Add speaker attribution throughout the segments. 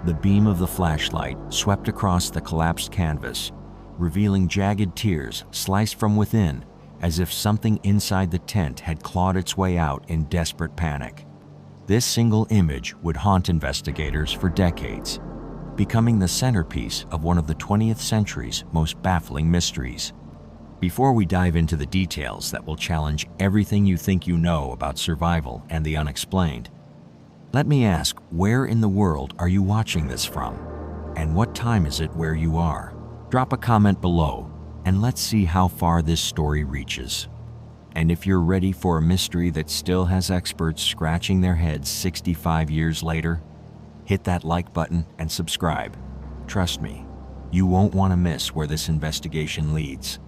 Speaker 1: The beam of the flashlight swept across the collapsed canvas, revealing jagged tears sliced from within as if something inside the tent had clawed its way out in desperate panic. This single image would haunt investigators for decades, becoming the centerpiece of one of the 20th century's most baffling mysteries. Before we dive into the details that will challenge everything you think you know about survival and the unexplained, let me ask, where in the world are you watching this from? And what time is it where you are? Drop a comment below, and let's see how far this story reaches. And if you're ready for a mystery that still has experts scratching their heads 65 years later, hit that like button and subscribe. Trust me, you won't want to miss where this investigation leads.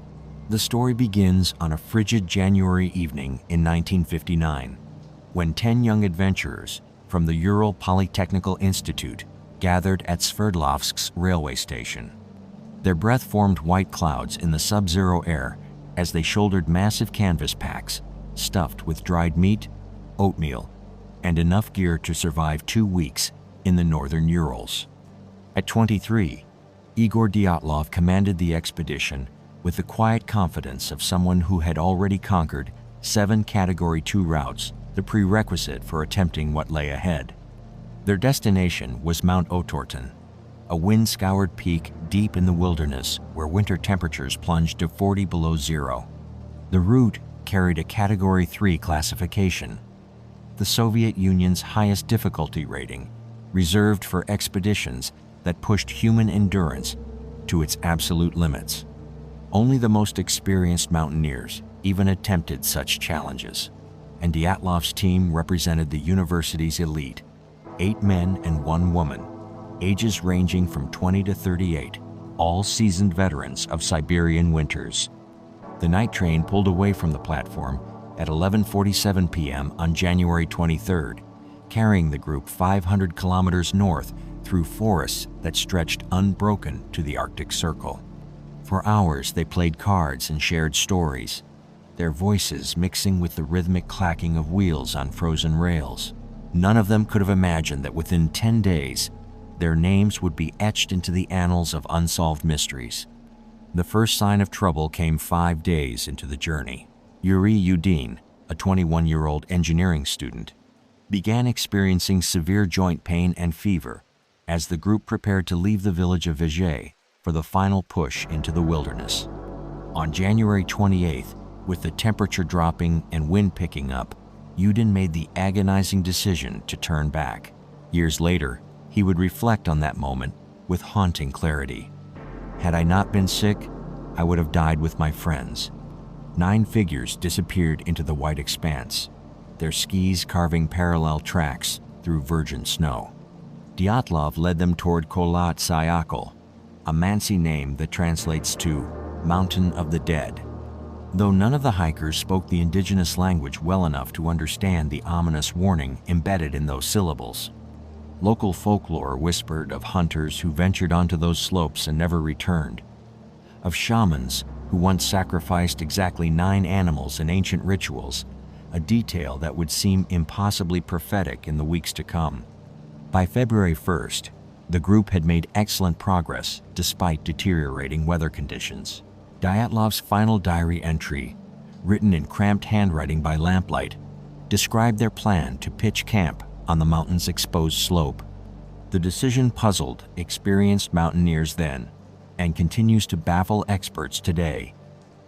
Speaker 1: The story begins on a frigid January evening in 1959, when 10 young adventurers from the Ural Polytechnical Institute gathered at Sverdlovsk's railway station. Their breath formed white clouds in the sub-zero air as they shouldered massive canvas packs stuffed with dried meat, oatmeal, and enough gear to survive 2 weeks in the northern Urals. At 23, Igor Dyatlov commanded the expedition with the quiet confidence of someone who had already conquered 7 Category 2 routes, the prerequisite for attempting what lay ahead. Their destination was Mount Otorten, a wind-scoured peak deep in the wilderness where winter temperatures plunged to 40 below zero. The route carried a Category 3 classification, the Soviet Union's highest difficulty rating, reserved for expeditions that pushed human endurance to its absolute limits. Only the most experienced mountaineers even attempted such challenges, and Dyatlov's team represented the university's elite, 8 men and 1 woman, ages ranging from 20 to 38, all seasoned veterans of Siberian winters. The night train pulled away from the platform at 11:47 p.m. on January 23rd, carrying the group 500 kilometers north through forests that stretched unbroken to the Arctic Circle. For hours, they played cards and shared stories, their voices mixing with the rhythmic clacking of wheels on frozen rails. None of them could have imagined that within 10 days, their names would be etched into the annals of unsolved mysteries. The first sign of trouble came 5 days into the journey. Yuri Yudin, a 21-year-old engineering student, began experiencing severe joint pain and fever as the group prepared to leave the village of Vijay for the final push into the wilderness. On January 28th, with the temperature dropping and wind picking up, Yudin made the agonizing decision to turn back. Years later, he would reflect on that moment with haunting clarity. Had I not been sick, I would have died with my friends. 9 figures disappeared into the white expanse, their skis carving parallel tracks through virgin snow. Dyatlov led them toward Kholat Syakhl, a Mansi name that translates to Mountain of the Dead. Though none of the hikers spoke the indigenous language well enough to understand the ominous warning embedded in those syllables, local folklore whispered of hunters who ventured onto those slopes and never returned, of shamans who once sacrificed exactly 9 animals in ancient rituals, a detail that would seem impossibly prophetic in the weeks to come. By February 1st, the group had made excellent progress despite deteriorating weather conditions. Dyatlov's final diary entry, written in cramped handwriting by lamplight, described their plan to pitch camp on the mountain's exposed slope. The decision puzzled experienced mountaineers then and continues to baffle experts today.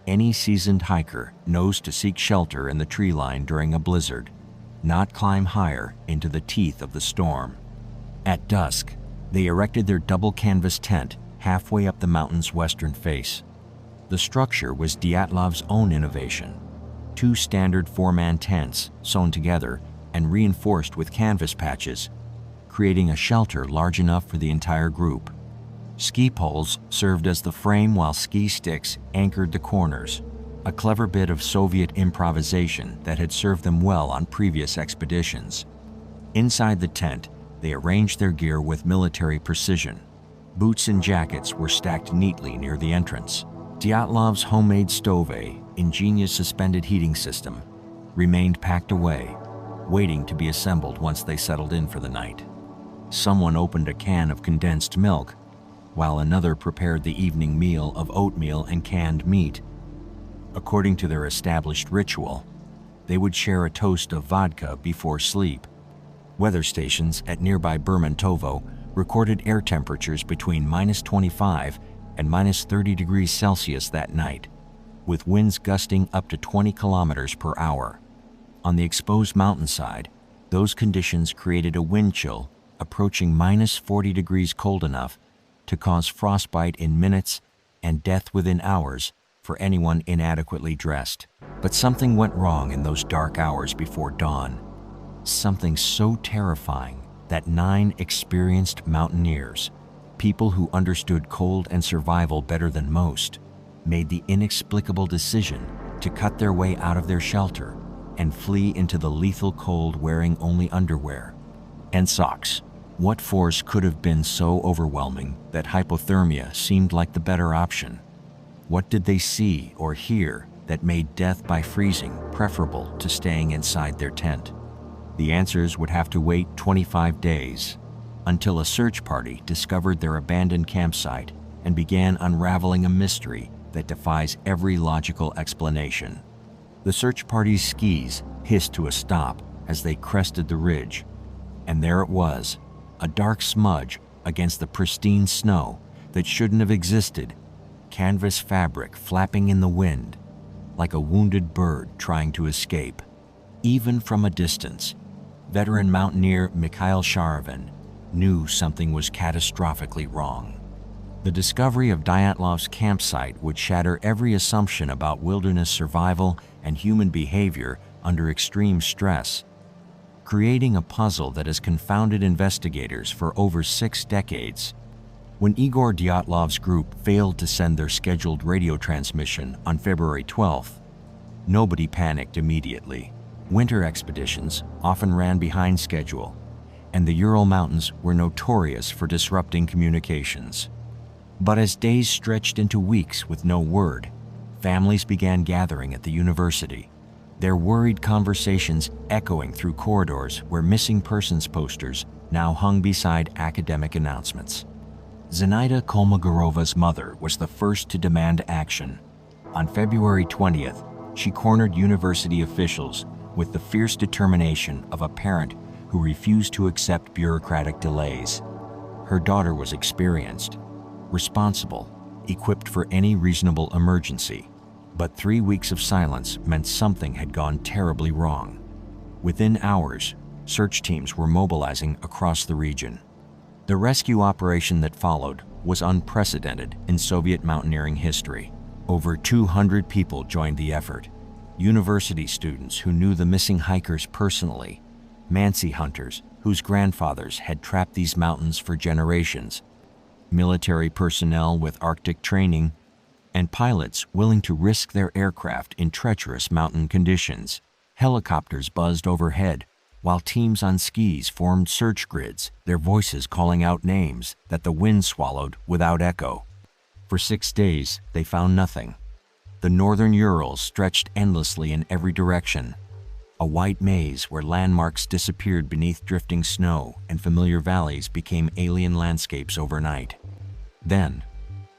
Speaker 1: Any seasoned hiker knows to seek shelter in the tree line during a blizzard, not climb higher into the teeth of the storm. At dusk, they erected their double canvas tent halfway up the mountain's western face. The structure was Dyatlov's own innovation. 2 standard 4-man tents sewn together and reinforced with canvas patches, creating a shelter large enough for the entire group. Ski poles served as the frame while ski sticks anchored the corners, a clever bit of Soviet improvisation that had served them well on previous expeditions. Inside the tent, they arranged their gear with military precision. Boots and jackets were stacked neatly near the entrance. Dyatlov's homemade stove, ingenious suspended heating system, remained packed away, waiting to be assembled once they settled in for the night. Someone opened a can of condensed milk, while another prepared the evening meal of oatmeal and canned meat. According to their established ritual, they would share a toast of vodka before sleep. Weather stations at nearby Bermontovo recorded air temperatures between -25 and -30 degrees Celsius that night, with winds gusting up to 20 kilometers per hour. On the exposed mountainside, those conditions created a wind chill approaching -40 degrees, cold enough to cause frostbite in minutes and death within hours for anyone inadequately dressed. But something went wrong in those dark hours before dawn. Something so terrifying that 9 experienced mountaineers, people who understood cold and survival better than most, made the inexplicable decision to cut their way out of their shelter and flee into the lethal cold wearing only underwear and socks. What force could have been so overwhelming that hypothermia seemed like the better option? What did they see or hear that made death by freezing preferable to staying inside their tent? The answers would have to wait 25 days, until a search party discovered their abandoned campsite and began unraveling a mystery that defies every logical explanation. The search party's skis hissed to a stop as they crested the ridge, and there it was, a dark smudge against the pristine snow that shouldn't have existed, canvas fabric flapping in the wind, like a wounded bird trying to escape. Even from a distance, veteran mountaineer Mikhail Sharavin knew something was catastrophically wrong. The discovery of Dyatlov's campsite would shatter every assumption about wilderness survival and human behavior under extreme stress, creating a puzzle that has confounded investigators for over 6 decades. When Igor Dyatlov's group failed to send their scheduled radio transmission on February 12th, nobody panicked immediately. Winter expeditions often ran behind schedule, and the Ural Mountains were notorious for disrupting communications. But as days stretched into weeks with no word, families began gathering at the university, their worried conversations echoing through corridors where missing persons posters now hung beside academic announcements. Zenaida Kolmogorova's mother was the first to demand action. On February 20th, she cornered university officials with the fierce determination of a parent who refused to accept bureaucratic delays. Her daughter was experienced, responsible, equipped for any reasonable emergency. But 3 weeks of silence meant something had gone terribly wrong. Within hours, search teams were mobilizing across the region. The rescue operation that followed was unprecedented in Soviet mountaineering history. Over 200 people joined the effort. University students who knew the missing hikers personally, Mansi hunters whose grandfathers had trapped these mountains for generations, military personnel with Arctic training, and pilots willing to risk their aircraft in treacherous mountain conditions. Helicopters buzzed overhead, while teams on skis formed search grids, their voices calling out names that the wind swallowed without echo. For 6 days, they found nothing. The northern Urals stretched endlessly in every direction, a white maze where landmarks disappeared beneath drifting snow and familiar valleys became alien landscapes overnight. Then,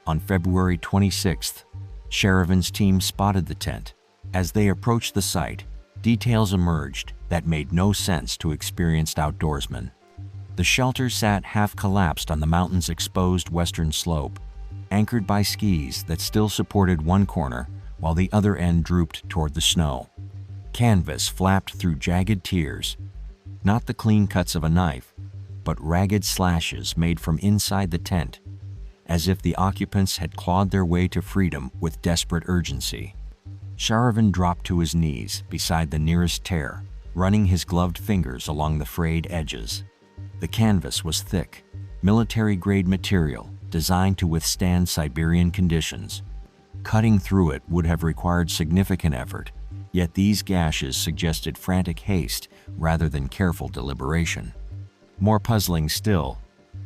Speaker 1: on February 26th, Sharavin's team spotted the tent. As they approached the site, details emerged that made no sense to experienced outdoorsmen. The shelter sat half-collapsed on the mountain's exposed western slope, anchored by skis that still supported one corner while the other end drooped toward the snow. Canvas flapped through jagged tears, not the clean cuts of a knife, but ragged slashes made from inside the tent, as if the occupants had clawed their way to freedom with desperate urgency. Sharavin dropped to his knees beside the nearest tear, running his gloved fingers along the frayed edges. The canvas was thick, military-grade material designed to withstand Siberian conditions. Cutting through it would have required significant effort, yet these gashes suggested frantic haste rather than careful deliberation. More puzzling still,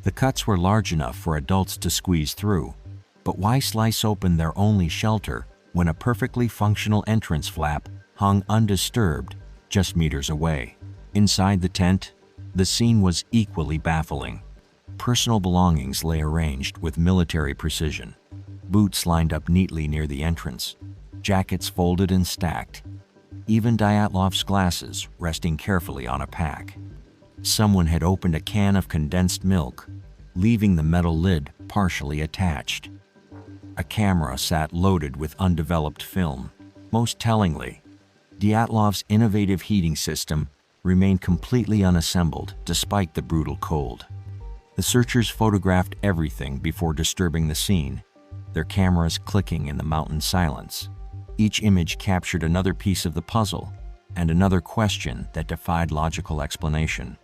Speaker 1: the cuts were large enough for adults to squeeze through, but why slice open their only shelter when a perfectly functional entrance flap hung undisturbed just meters away? Inside the tent, the scene was equally baffling. personal belongings lay arranged with military precision. Boots lined up neatly near the entrance, jackets folded and stacked, even Dyatlov's glasses resting carefully on a pack. Someone had opened a can of condensed milk, leaving the metal lid partially attached. A camera sat loaded with undeveloped film. Most tellingly, Dyatlov's innovative heating system remained completely unassembled despite the brutal cold. The searchers photographed everything before disturbing the scene, their cameras clicking in the mountain silence. Each image captured another piece of the puzzle and another question that defied logical explanation.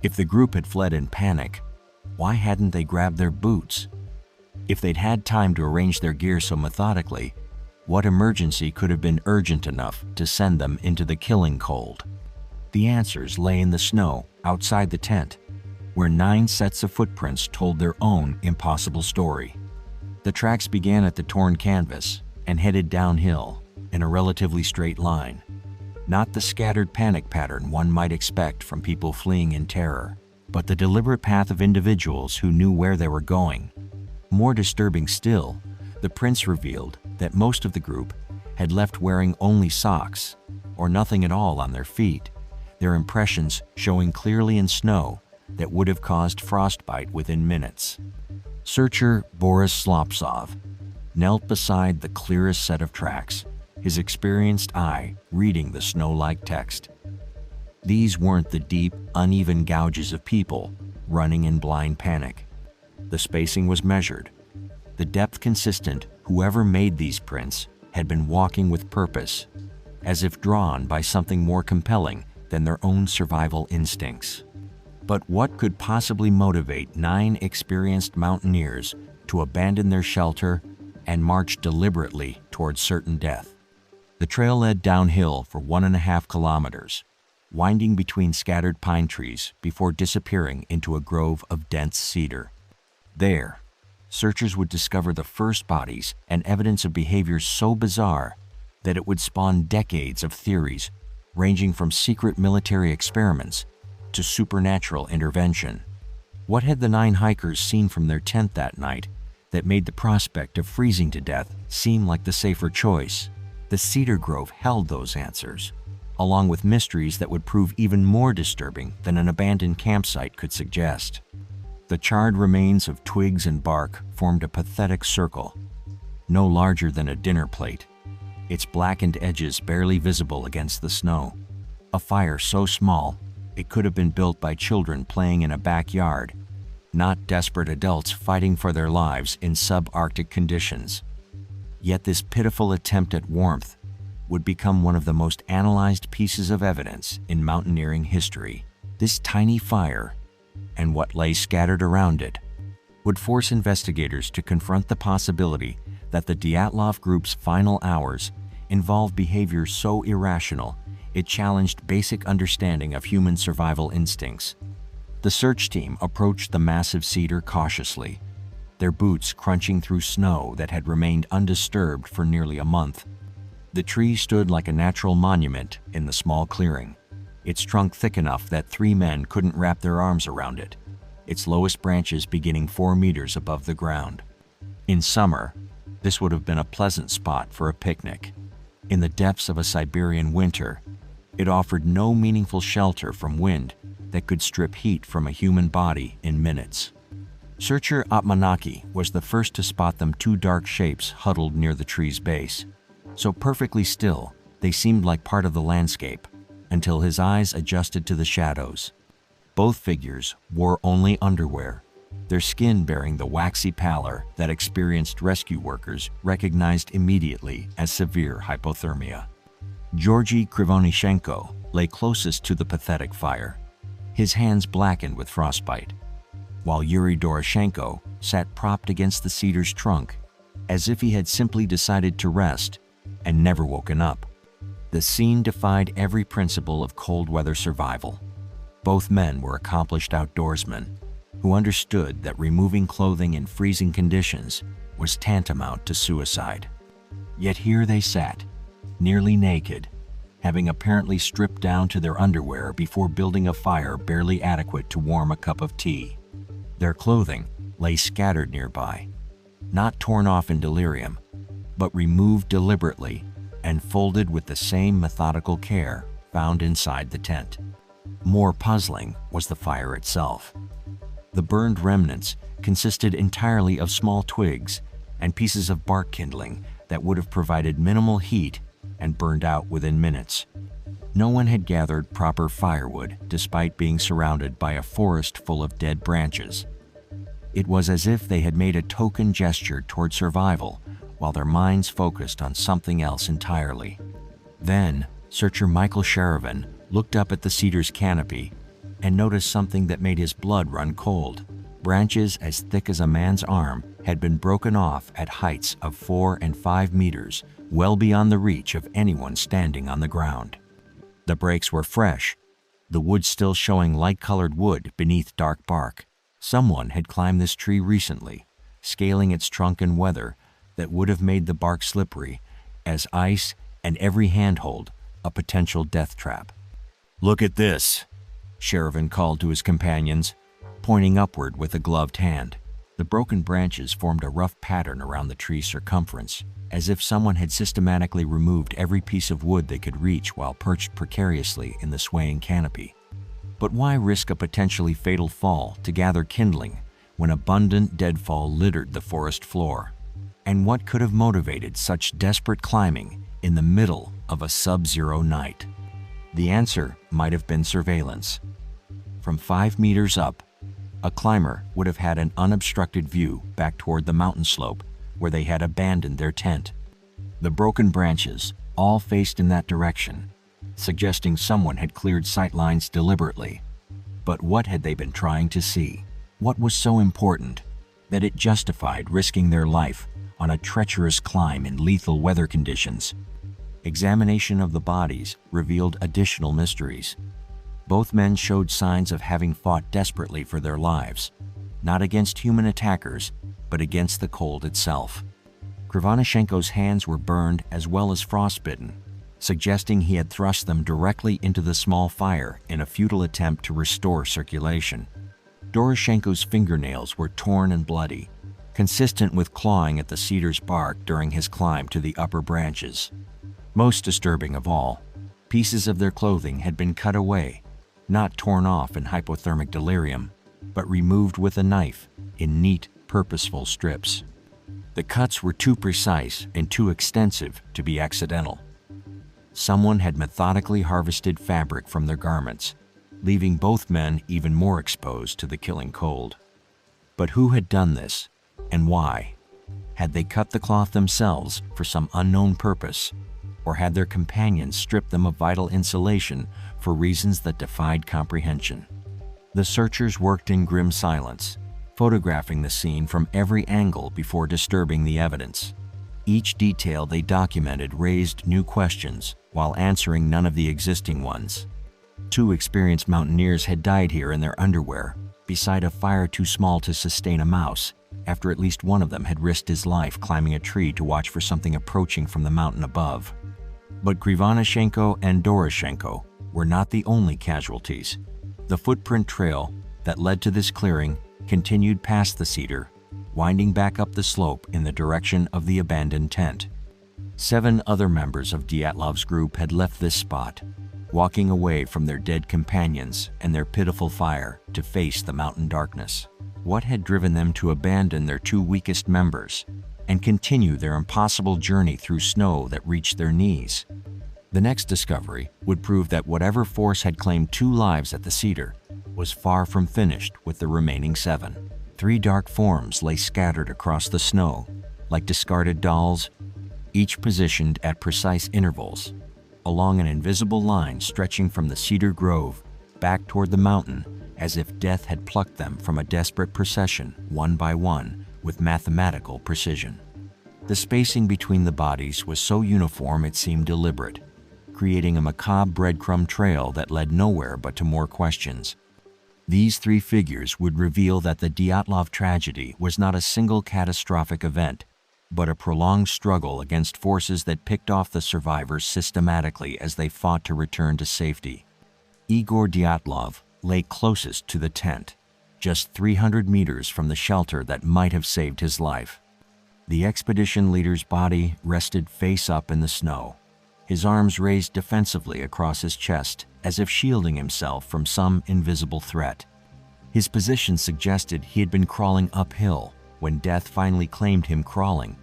Speaker 1: If the group had fled in panic, why hadn't they grabbed their boots? If they'd had time to arrange their gear so methodically, what emergency could have been urgent enough to send them into the killing cold? The answers lay in the snow outside the tent, where 9 sets of footprints told their own impossible story. The tracks began at the torn canvas and headed downhill in a relatively straight line, not the scattered panic pattern one might expect from people fleeing in terror, but the deliberate path of individuals who knew where they were going. More disturbing still, the prints revealed that most of the group had left wearing only socks or nothing at all on their feet, their impressions showing clearly in snow that would have caused frostbite within minutes. Searcher Boris Slopsov knelt beside the clearest set of tracks, his experienced eye reading the snow-like text. These weren't the deep, uneven gouges of people running in blind panic. The spacing was measured, the depth consistent. Whoever made these prints had been walking with purpose, as if drawn by something more compelling than their own survival instincts. But what could possibly motivate 9 experienced mountaineers to abandon their shelter and march deliberately towards certain death? The trail led downhill for 1.5 kilometers, winding between scattered pine trees before disappearing into a grove of dense cedar. There, searchers would discover the first bodies and evidence of behavior so bizarre that it would spawn decades of theories ranging from secret military experiments to supernatural intervention. What had the 9 hikers seen from their tent that night that made the prospect of freezing to death seem like the safer choice? The cedar grove held those answers, along with mysteries that would prove even more disturbing than an abandoned campsite could suggest. The charred remains of twigs and bark formed a pathetic circle, no larger than a dinner plate, its blackened edges barely visible against the snow. A fire so small it could have been built by children playing in a backyard, not desperate adults fighting for their lives in subarctic conditions. Yet this pitiful attempt at warmth would become one of the most analyzed pieces of evidence in mountaineering history. This tiny fire, and what lay scattered around it, would force investigators to confront the possibility that the Dyatlov group's final hours involved behavior so irrational it challenged basic understanding of human survival instincts. The search team approached the massive cedar cautiously, their boots crunching through snow that had remained undisturbed for nearly a month. The tree stood like a natural monument in the small clearing, its trunk thick enough that 3 men couldn't wrap their arms around it, its lowest branches beginning 4 meters above the ground. In summer, this would have been a pleasant spot for a picnic. In the depths of a Siberian winter, it offered no meaningful shelter from wind that could strip heat from a human body in minutes. Searcher Atmanaki was the first to spot them 2 dark shapes huddled near the tree's base. So perfectly still, they seemed like part of the landscape, until his eyes adjusted to the shadows. Both figures wore only underwear, their skin bearing the waxy pallor that experienced rescue workers recognized immediately as severe hypothermia. Georgy Krivonishenko lay closest to the pathetic fire, his hands blackened with frostbite, while Yuri Doroshenko sat propped against the cedar's trunk, as if he had simply decided to rest and never woken up. The scene defied every principle of cold weather survival. Both men were accomplished outdoorsmen who understood that removing clothing in freezing conditions was tantamount to suicide. Yet here they sat, nearly naked, having apparently stripped down to their underwear before building a fire barely adequate to warm a cup of tea. Their clothing lay scattered nearby, not torn off in delirium, but removed deliberately and folded with the same methodical care found inside the tent. More puzzling was the fire itself. The burned remnants consisted entirely of small twigs and pieces of bark kindling that would have provided minimal heat and burned out within minutes. No one had gathered proper firewood despite being surrounded by a forest full of dead branches. It was as if they had made a token gesture toward survival while their minds focused on something else entirely. Then, searcher Michael Sheridan looked up at the cedar's canopy and noticed something that made his blood run cold. Branches as thick as a man's arm had been broken off at heights of 4 and 5 meters, well beyond the reach of anyone standing on the ground. The breaks were fresh, the wood still showing light-colored wood beneath dark bark. Someone had climbed this tree recently, scaling its trunk in weather that would have made the bark slippery as ice and every handhold a potential death trap. "Look at this," Sheridan called to his companions, pointing upward with a gloved hand. The broken branches formed a rough pattern around the tree's circumference, as if someone had systematically removed every piece of wood they could reach while perched precariously in the swaying canopy. But why risk a potentially fatal fall to gather kindling when abundant deadfall littered the forest floor? And what could have motivated such desperate climbing in the middle of a sub-zero night? The answer might have been surveillance. From 5 meters up, a climber would have had an unobstructed view back toward the mountain slope where they had abandoned their tent. The broken branches all faced in that direction, suggesting someone had cleared sight lines deliberately. But what had they been trying to see? What was so important that it justified risking their life on a treacherous climb in lethal weather conditions? Examination of the bodies revealed additional mysteries. Both men showed signs of having fought desperately for their lives, not against human attackers, but against the cold itself. Krivonishenko's hands were burned as well as frostbitten, suggesting he had thrust them directly into the small fire in a futile attempt to restore circulation. Doroshenko's fingernails were torn and bloody, consistent with clawing at the cedar's bark during his climb to the upper branches. Most disturbing of all, pieces of their clothing had been cut away, not torn off in hypothermic delirium, but removed with a knife in neat, purposeful strips. The cuts were too precise and too extensive to be accidental. Someone had methodically harvested fabric from their garments, leaving both men even more exposed to the killing cold. But who had done this, and why? Had they cut the cloth themselves for some unknown purpose, or had their companions stripped them of vital insulation for reasons that defied comprehension? The searchers worked in grim silence, photographing the scene from every angle before disturbing the evidence. Each detail they documented raised new questions while answering none of the existing ones. 2 experienced mountaineers had died here in their underwear, beside a fire too small to sustain a mouse, after at least one of them had risked his life climbing a tree to watch for something approaching from the mountain above. But Krivonishenko and Doroshenko were not the only casualties. The footprint trail that led to this clearing continued past the cedar, winding back up the slope in the direction of the abandoned tent. 7 other members of Dyatlov's group had left this spot, walking away from their dead companions and their pitiful fire to face the mountain darkness. What had driven them to abandon their 2 weakest members and continue their impossible journey through snow that reached their knees? The next discovery would prove that whatever force had claimed 2 lives at the cedar was far from finished with the remaining 7. 3 dark forms lay scattered across the snow, like discarded dolls, each positioned at precise intervals, along an invisible line stretching from the cedar grove back toward the mountain, as if death had plucked them from a desperate procession, one by one, with mathematical precision. The spacing between the bodies was so uniform it seemed deliberate, creating a macabre breadcrumb trail that led nowhere but to more questions. These 3 figures would reveal that the Dyatlov tragedy was not a single catastrophic event, but a prolonged struggle against forces that picked off the survivors systematically as they fought to return to safety. Igor Dyatlov lay closest to the tent, just 300 meters from the shelter that might have saved his life. The expedition leader's body rested face up in the snow, his arms raised defensively across his chest as if shielding himself from some invisible threat. His position suggested he had been crawling uphill when death finally claimed him crawling,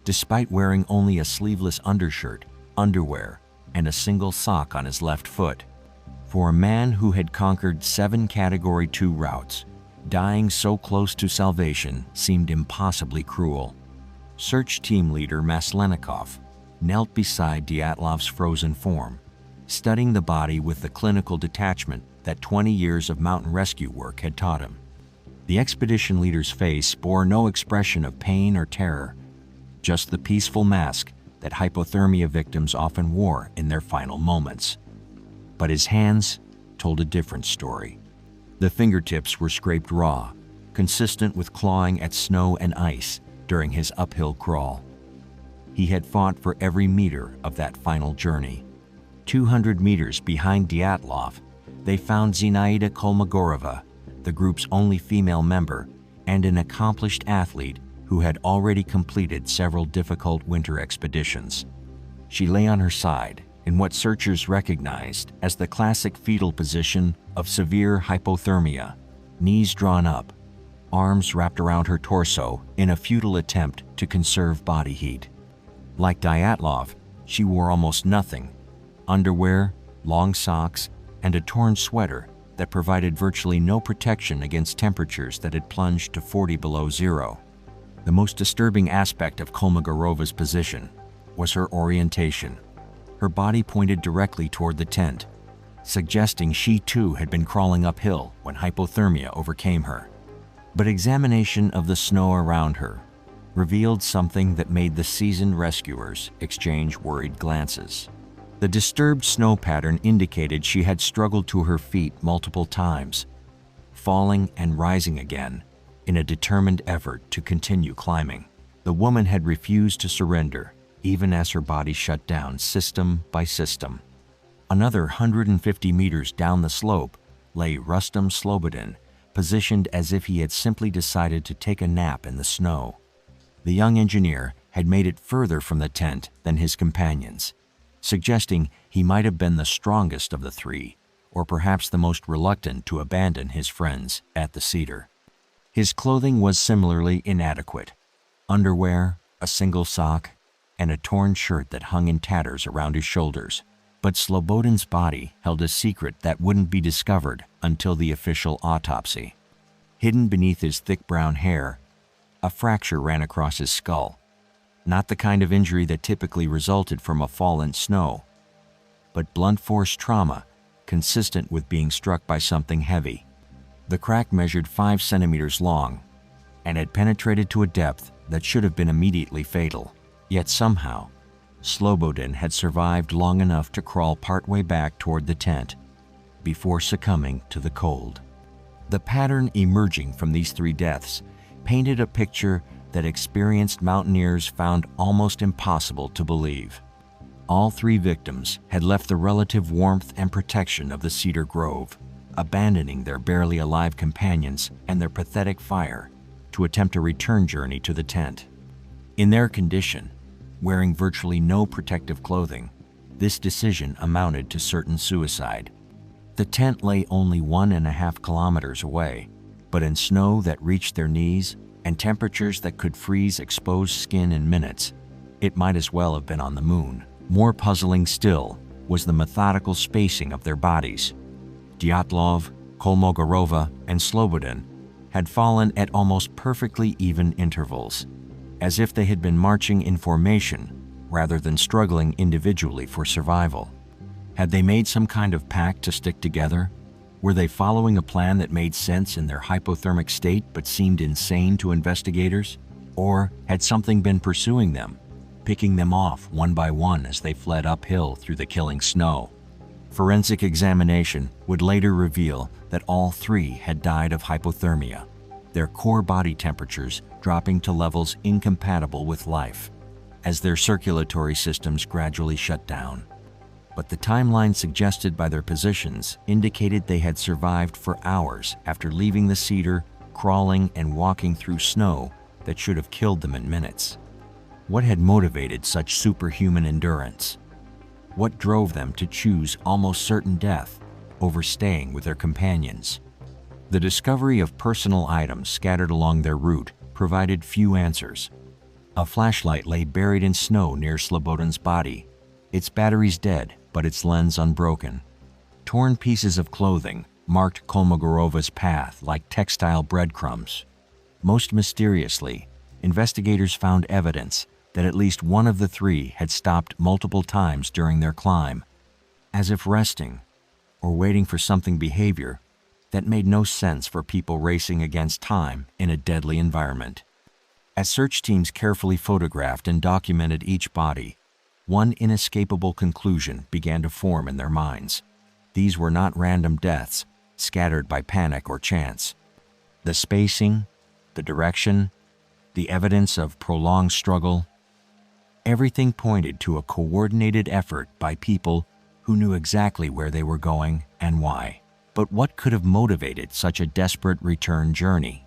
Speaker 1: despite wearing only a sleeveless undershirt, underwear, and a single sock on his left foot. For a man who had conquered 7 Category 2 routes, dying so close to salvation seemed impossibly cruel. Search team leader Maslenikov knelt beside Dyatlov's frozen form, studying the body with the clinical detachment that 20 years of mountain rescue work had taught him. The expedition leader's face bore no expression of pain or terror, just the peaceful mask that hypothermia victims often wore in their final moments. But his hands told a different story. The fingertips were scraped raw, consistent with clawing at snow and ice during his uphill crawl. He had fought for every meter of that final journey. 200 meters behind Dyatlov, they found Zinaida Kolmogorova, the group's only female member and an accomplished athlete who had already completed several difficult winter expeditions. She lay on her side in what searchers recognized as the classic fetal position of severe hypothermia, knees drawn up, arms wrapped around her torso in a futile attempt to conserve body heat. Like Dyatlov, she wore almost nothing: underwear, long socks, and a torn sweater that provided virtually no protection against temperatures that had plunged to 40 below zero. The most disturbing aspect of Kolmogorova's position was her orientation. Her body pointed directly toward the tent, suggesting she too had been crawling uphill when hypothermia overcame her. But examination of the snow around her revealed something that made the seasoned rescuers exchange worried glances. The disturbed snow pattern indicated she had struggled to her feet multiple times, falling and rising again in a determined effort to continue climbing. The woman had refused to surrender, even as her body shut down system by system. Another 150 meters down the slope lay Rustam Slobodin, positioned as if he had simply decided to take a nap in the snow. The young engineer had made it further from the tent than his companions, suggesting he might have been the strongest of the three, or perhaps the most reluctant to abandon his friends at the cedar. His clothing was similarly inadequate: underwear, a single sock, and a torn shirt that hung in tatters around his shoulders. But Slobodin's body held a secret that wouldn't be discovered until the official autopsy. Hidden beneath his thick brown hair, a fracture ran across his skull. Not the kind of injury that typically resulted from a fall in snow, but blunt force trauma consistent with being struck by something heavy. The crack measured 5 centimeters long and had penetrated to a depth that should have been immediately fatal. Yet somehow, Slobodin had survived long enough to crawl partway back toward the tent before succumbing to the cold. The pattern emerging from these 3 deaths painted a picture that experienced mountaineers found almost impossible to believe. All 3 victims had left the relative warmth and protection of the cedar grove, abandoning their barely alive companions and their pathetic fire to attempt a return journey to the tent. In their condition, wearing virtually no protective clothing, this decision amounted to certain suicide. The tent lay only 1.5 kilometers away, but in snow that reached their knees and temperatures that could freeze exposed skin in minutes, it might as well have been on the moon. More puzzling still was the methodical spacing of their bodies. Dyatlov, Kolmogorova, and Slobodin had fallen at almost perfectly even intervals, as if they had been marching in formation rather than struggling individually for survival. Had they made some kind of pact to stick together? Were they following a plan that made sense in their hypothermic state but seemed insane to investigators? Or had something been pursuing them, picking them off one by one as they fled uphill through the killing snow? Forensic examination would later reveal that all 3 had died of hypothermia, their core body temperatures dropping to levels incompatible with life as their circulatory systems gradually shut down. but the timeline suggested by their positions indicated they had survived for hours after leaving the cedar, crawling and walking through snow that should have killed them in minutes. What had motivated such superhuman endurance? What drove them to choose almost certain death over staying with their companions? The discovery of personal items scattered along their route provided few answers. A flashlight lay buried in snow near Slobodan's body, its batteries dead but its lens unbroken. Torn pieces of clothing marked Kolmogorova's path like textile breadcrumbs. Most mysteriously, investigators found evidence that at least one of the three had stopped multiple times during their climb, as if resting or waiting for something behavior that made no sense for people racing against time in a deadly environment. As search teams carefully photographed and documented each body, one inescapable conclusion began to form in their minds. These were not random deaths scattered by panic or chance. The spacing, the direction, the evidence of prolonged struggle, everything pointed to a coordinated effort by people who knew exactly where they were going and why. But what could have motivated such a desperate return journey?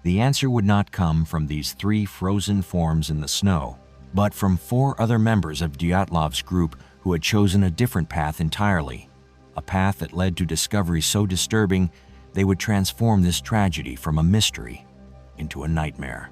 Speaker 1: The answer would not come from these three frozen forms in the snow, but from four other members of Dyatlov's group who had chosen a different path entirely, a path that led to discoveries so disturbing they would transform this tragedy from a mystery into a nightmare.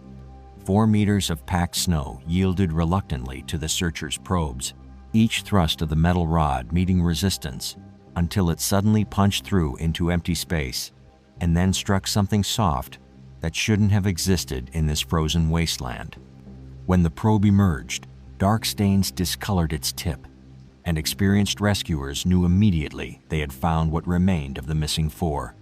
Speaker 1: 4 meters of packed snow yielded reluctantly to the searchers' probes, each thrust of the metal rod meeting resistance until it suddenly punched through into empty space and then struck something soft that shouldn't have existed in this frozen wasteland. When the probe emerged, dark stains discolored its tip, and experienced rescuers knew immediately they had found what remained of the missing four.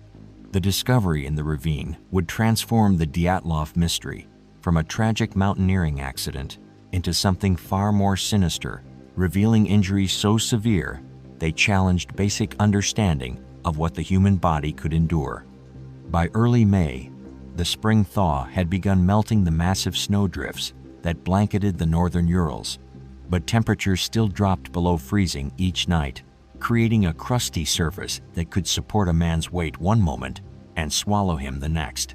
Speaker 1: The discovery in the ravine would transform the Dyatlov mystery from a tragic mountaineering accident into something far more sinister, revealing injuries so severe they challenged basic understanding of what the human body could endure. By early May, the spring thaw had begun melting the massive snowdrifts that blanketed the northern Urals, but temperatures still dropped below freezing each night, creating a crusty surface that could support a man's weight one moment and swallow him the next.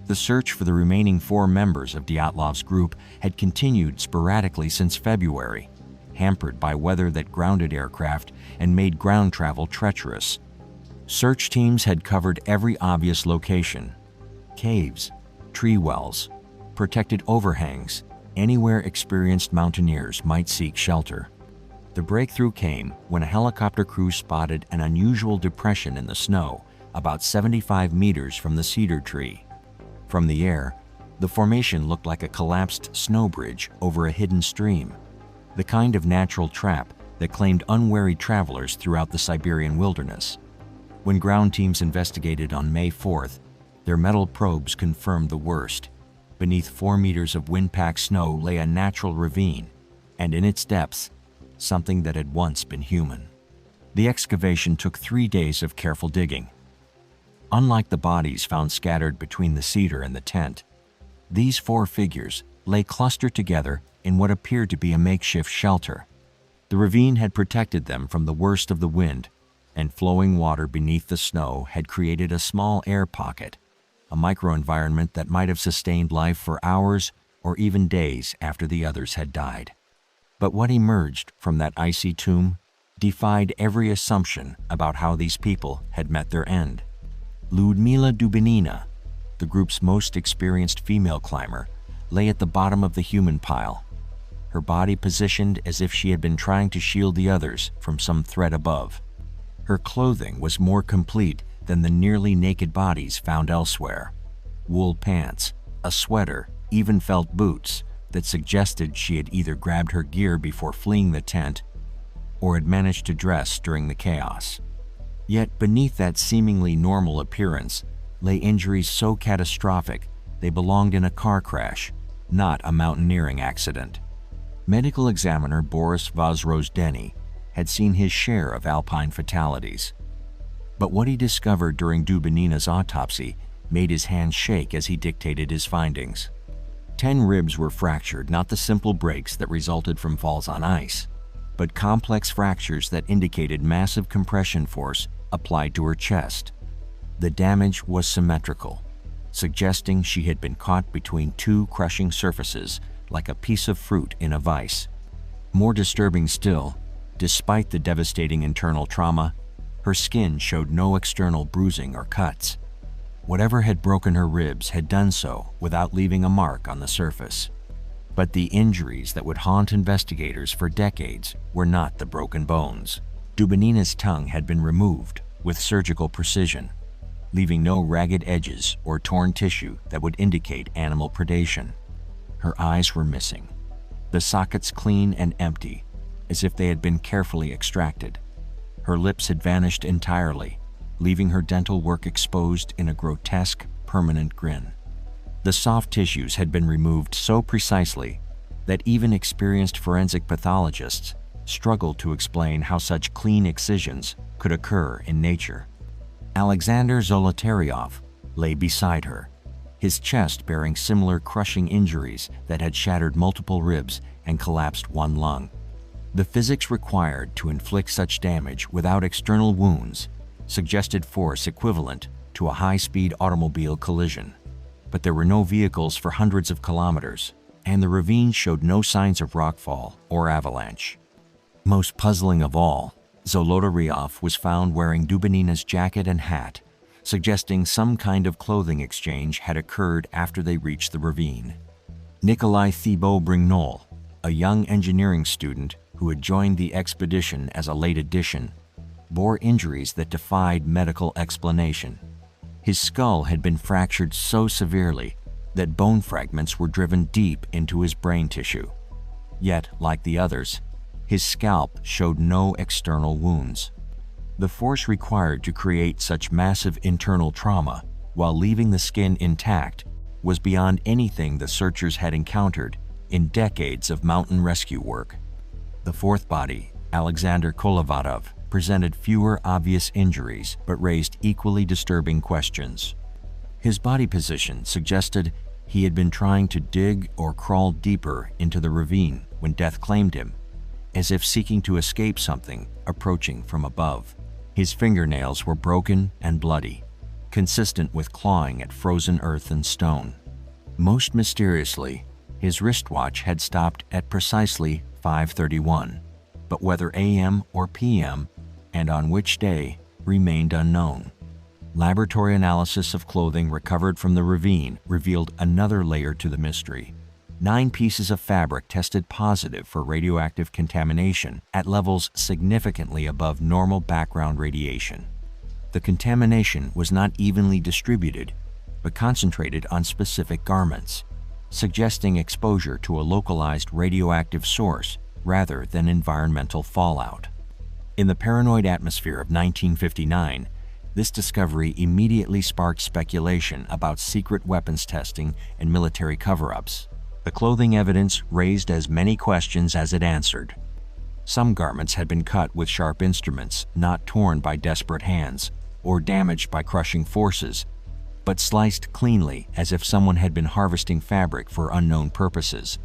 Speaker 1: The search for the remaining four members of Dyatlov's group had continued sporadically since February, hampered by weather that grounded aircraft and made ground travel treacherous. Search teams had covered every obvious location: caves, tree wells, protected overhangs, anywhere experienced mountaineers might seek shelter. The breakthrough came when a helicopter crew spotted an unusual depression in the snow about 75 meters from the cedar tree. From the air, the formation looked like a collapsed snow bridge over a hidden stream, the kind of natural trap that claimed unwary travelers throughout the Siberian wilderness. When ground teams investigated on May 4th, their metal probes confirmed the worst. Beneath 4 meters of wind-packed snow lay a natural ravine, and in its depths, something that had once been human. The excavation took 3 days of careful digging. Unlike the bodies found scattered between the cedar and the tent, these four figures lay clustered together in what appeared to be a makeshift shelter. The ravine had protected them from the worst of the wind, and flowing water beneath the snow had created a small air pocket, a microenvironment that might have sustained life for hours or even days after the others had died. But what emerged from that icy tomb defied every assumption about how these people had met their end. Lyudmila Dubinina, the group's most experienced female climber, lay at the bottom of the human pile, her body positioned as if she had been trying to shield the others from some threat above. Her clothing was more complete than the nearly naked bodies found elsewhere: wool pants, a sweater, even felt boots that suggested she had either grabbed her gear before fleeing the tent or had managed to dress during the chaos. Yet beneath that seemingly normal appearance lay injuries so catastrophic they belonged in a car crash, not a mountaineering accident. Medical examiner Boris Vozrozdeny had seen his share of alpine fatalities. But what he discovered during Dubinina's autopsy made his hands shake as he dictated his findings. 10 ribs were fractured, not the simple breaks that resulted from falls on ice. but complex fractures that indicated massive compression force applied to her chest. The damage was symmetrical, suggesting she had been caught between two crushing surfaces like a piece of fruit in a vise. More disturbing still, despite the devastating internal trauma, her skin showed no external bruising or cuts. Whatever had broken her ribs had done so without leaving a mark on the surface. But the injuries that would haunt investigators for decades were not the broken bones. Dubinina's tongue had been removed with surgical precision, leaving no ragged edges or torn tissue that would indicate animal predation. Her eyes were missing, the sockets clean and empty, as if they had been carefully extracted. Her lips had vanished entirely, leaving her dental work exposed in a grotesque, permanent grin. The soft tissues had been removed so precisely that even experienced forensic pathologists struggled to explain how such clean excisions could occur in nature. Alexander Zolotaryov lay beside her, his chest bearing similar crushing injuries that had shattered multiple ribs and collapsed one lung. The physics required to inflict such damage without external wounds suggested force equivalent to a high-speed automobile collision. But there were no vehicles for hundreds of kilometers, and the ravine showed no signs of rockfall or avalanche. Most puzzling of all, Zolotaryov was found wearing Dubinina's jacket and hat, suggesting some kind of clothing exchange had occurred after they reached the ravine. Nikolai Thibault-Brignol, a young engineering student who had joined the expedition as a late addition, bore injuries that defied medical explanation. His skull had been fractured so severely that bone fragments were driven deep into his brain tissue. Yet, like the others, his scalp showed no external wounds. The force required to create such massive internal trauma while leaving the skin intact was beyond anything the searchers had encountered in decades of mountain rescue work. The fourth body, Alexander Kolovatov, presented fewer obvious injuries but raised equally disturbing questions. His body position suggested he had been trying to dig or crawl deeper into the ravine when death claimed him, as if seeking to escape something approaching from above. His fingernails were broken and bloody, consistent with clawing at frozen earth and stone. Most mysteriously, his wristwatch had stopped at precisely 5:31, but whether AM or PM, and on which day, remained unknown. Laboratory analysis of clothing recovered from the ravine revealed another layer to the mystery. 9 pieces of fabric tested positive for radioactive contamination at levels significantly above normal background radiation. The contamination was not evenly distributed, but concentrated on specific garments, suggesting exposure to a localized radioactive source rather than environmental fallout. In the paranoid atmosphere of 1959, this discovery immediately sparked speculation about secret weapons testing and military cover-ups. The clothing evidence raised as many questions as it answered. Some garments had been cut with sharp instruments, not torn by desperate hands or damaged by crushing forces, but sliced cleanly as if someone had been harvesting fabric for unknown purposes.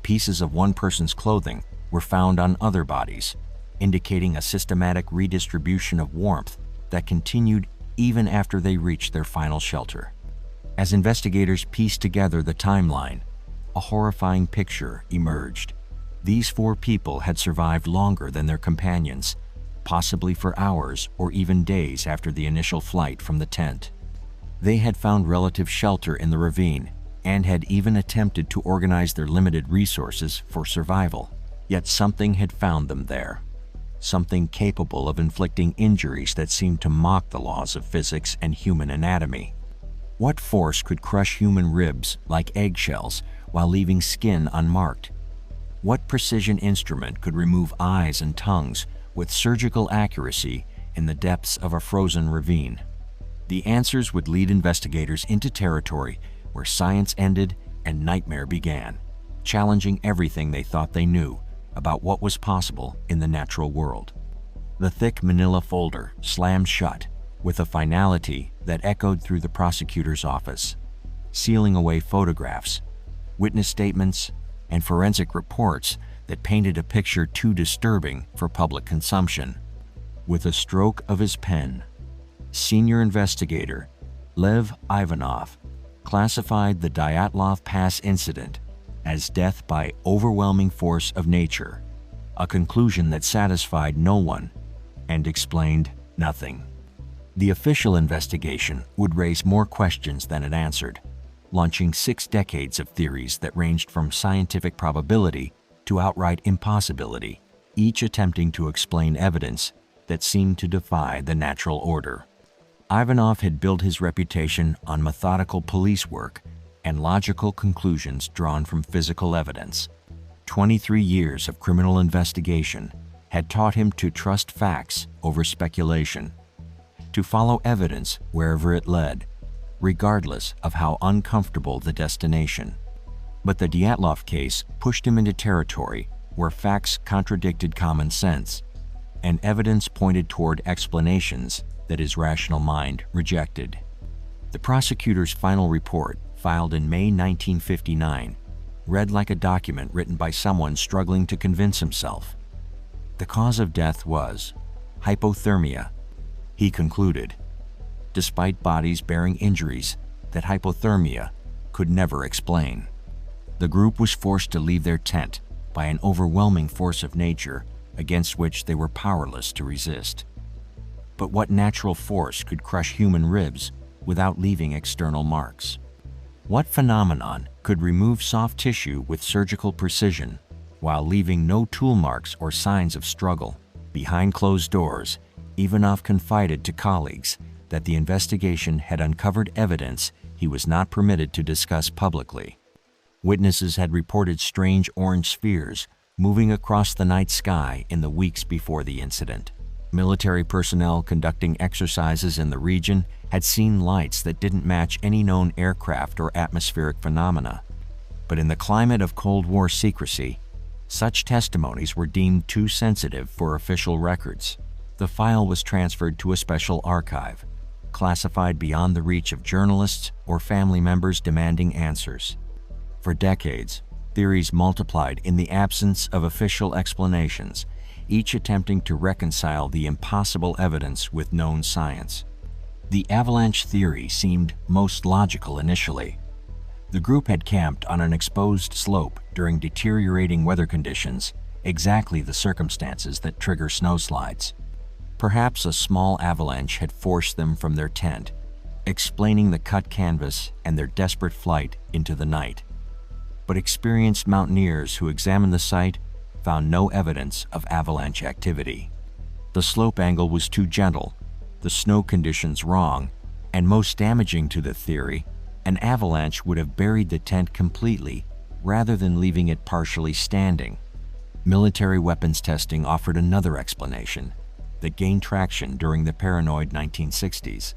Speaker 1: Pieces of one person's clothing were found on other bodies, indicating a systematic redistribution of warmth that continued even after they reached their final shelter. As investigators pieced together the timeline, a horrifying picture emerged. These 4 people had survived longer than their companions, possibly for hours or even days after the initial flight from the tent. They had found relative shelter in the ravine and had even attempted to organize their limited resources for survival. Yet something had found them there. Something capable of inflicting injuries that seemed to mock the laws of physics and human anatomy. What force could crush human ribs like eggshells while leaving skin unmarked? What precision instrument could remove eyes and tongues with surgical accuracy in the depths of a frozen ravine? The answers would lead investigators into territory where science ended and nightmare began, challenging everything they thought they knew about what was possible in the natural world. The thick manila folder slammed shut with a finality that echoed through the prosecutor's office, sealing away photographs, witness statements, and forensic reports that painted a picture too disturbing for public consumption. With a stroke of his pen, senior investigator Lev Ivanov classified the Dyatlov Pass incident as death by overwhelming force of nature, a conclusion that satisfied no one and explained nothing. The official investigation would raise more questions than it answered, launching 6 decades of theories that ranged from scientific probability to outright impossibility, each attempting to explain evidence that seemed to defy the natural order. Ivanov had built his reputation on methodical police work and logical conclusions drawn from physical evidence. 23 years of criminal investigation had taught him to trust facts over speculation, to follow evidence wherever it led, regardless of how uncomfortable the destination. But the Dyatlov case pushed him into territory where facts contradicted common sense, and evidence pointed toward explanations that his rational mind rejected. The prosecutor's final report, filed in May 1959, read like a document written by someone struggling to convince himself. The cause of death was hypothermia, he concluded, despite bodies bearing injuries that hypothermia could never explain. The group was forced to leave their tent by an overwhelming force of nature against which they were powerless to resist. But what natural force could crush human ribs without leaving external marks? What phenomenon could remove soft tissue with surgical precision while leaving no tool marks or signs of struggle? Behind closed doors, Ivanov confided to colleagues that the investigation had uncovered evidence he was not permitted to discuss publicly. Witnesses had reported strange orange spheres moving across the night sky in the weeks before the incident. Military personnel conducting exercises in the region had seen lights that didn't match any known aircraft or atmospheric phenomena. But in the climate of Cold War secrecy, such testimonies were deemed too sensitive for official records. The file was transferred to a special archive, classified beyond the reach of journalists or family members demanding answers. For decades, theories multiplied in the absence of official explanations, each attempting to reconcile the impossible evidence with known science. The avalanche theory seemed most logical initially. The group had camped on an exposed slope during deteriorating weather conditions, exactly the circumstances that trigger snowslides. Perhaps a small avalanche had forced them from their tent, explaining the cut canvas and their desperate flight into the night. But experienced mountaineers who examined the site found no evidence of avalanche activity. The slope angle was too gentle, the snow conditions wrong, and most damaging to the theory, an avalanche would have buried the tent completely rather than leaving it partially standing. Military weapons testing offered another explanation that gained traction during the paranoid 1960s.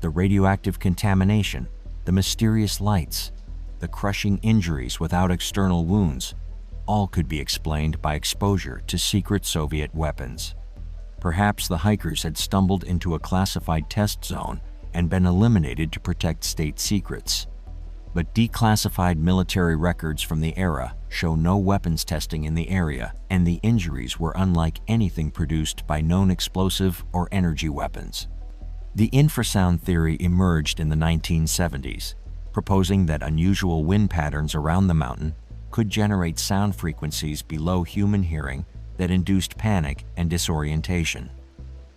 Speaker 1: The radioactive contamination, the mysterious lights, the crushing injuries without external wounds, all could be explained by exposure to secret Soviet weapons. Perhaps the hikers had stumbled into a classified test zone and been eliminated to protect state secrets. But declassified military records from the era show no weapons testing in the area, and the injuries were unlike anything produced by known explosive or energy weapons. The infrasound theory emerged in the 1970s, proposing that unusual wind patterns around the mountain could generate sound frequencies below human hearing that induced panic and disorientation.